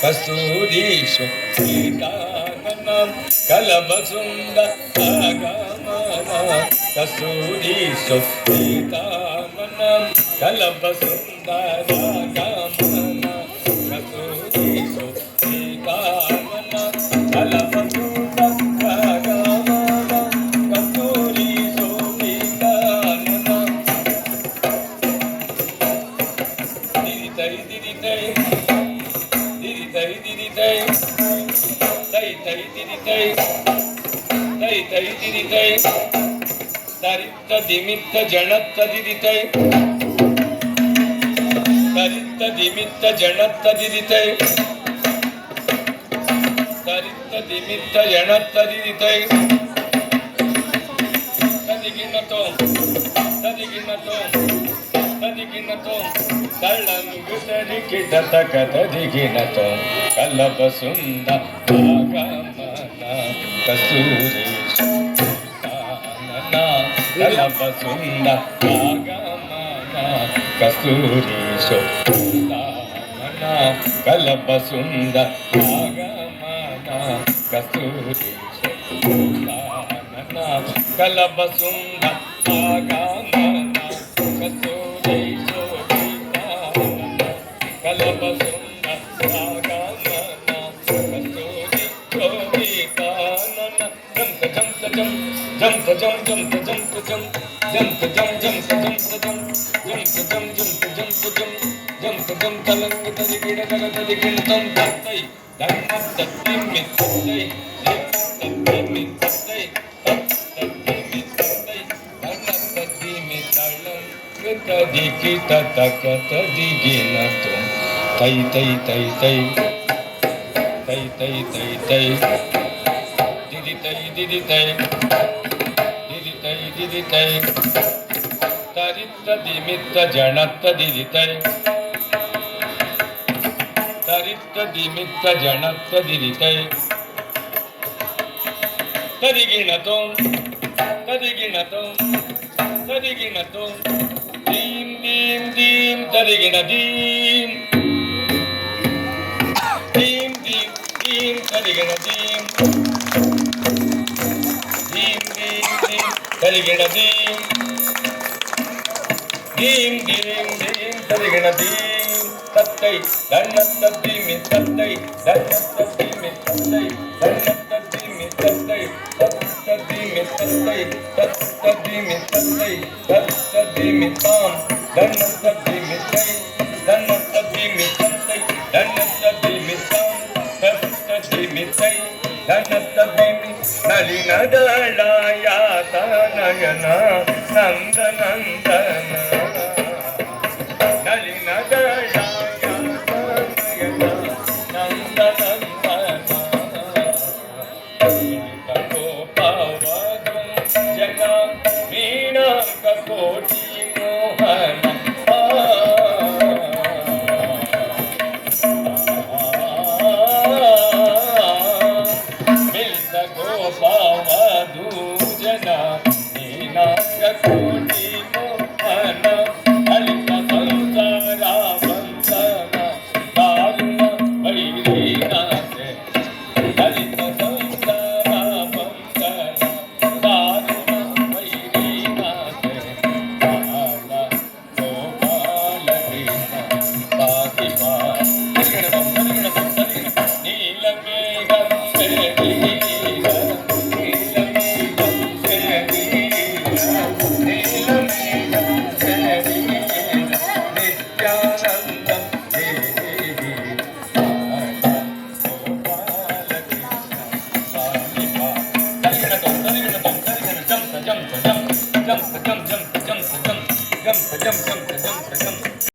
కస్తూరీషు సీతాననం కలబసుంద గమన కస్తూరీషు సీతాననం కలబసుంద గమన కస్తూరీషు సీతాననం కలబసుంద గమన కస్తూరీషు సీతాననం దిరితై దిరితై దరిద్ర దిమిత్త జనత్త దిదితై దరిద్ర దిమిత్త జనత్త దిదితై దరిద్ర దిమిత్త జనత్త దిదితై తదిగినతో తదిగినతో తదిగినతో కళ్ళంగు తరికి దతక తదిగినతో కలబసుంద కస్తూరి కలబసుంద కస్తూరీషు కలబసుంద కస్తూరీషు కలబసుంద కస్తూరీషు కలబసుంద jump jump jump jump jump jump jump jump jump jump jump jump jump jump jump talang tarigida tarigida tam tattai dhamma tattimmi tattai tattimmi tattai tattimmi tattai dhamma tattimmi talang tadiki tataka tadigina tum tai tai tai tai tai tai tai tai didi tai didi tai didi tai didi tai tai तरित्त दिमित्त जणत्त दिदितय तरित्त दिमित्त जणत्त दिदितय तदिगिणतो तदिगिणतो तदिगिणतो दीम दीम दीम तदिगिण दीम दीम दीम दीम तदिगिण दीम दीम दीम दीम तदिगिण दीम दीम दीम दीम तदिगिण दीम तत्तै दन्नत्तद्दीमि तत्तै दन्नत्तद्दीमि तत्तै दन्नत्तद्दीमि तत्तै तत्तद्दीमि तत्तै तत्तद्दीमि तत्तै तत्तद्दीमि तां दन्नत्तद्दीमि तै दन्नत्तद्दीमि तत्तै दन्नत्तद्दीमि तां तत्तद्दीमि तै दन्नत्तद्दीमि नलिनदलायात नयन नन्दनन्दन कोटि मोहन मिलत गोपावधू जना मीनाक कोटि मोहन हलित संसारा बंधना दारुण वैरीनाथ हलित संसारा बंधना दारुण वैरीनाथ jump, jump, jump, jump, jump, jump, jump, jump, jump, jump, jump, jump, jump, jump.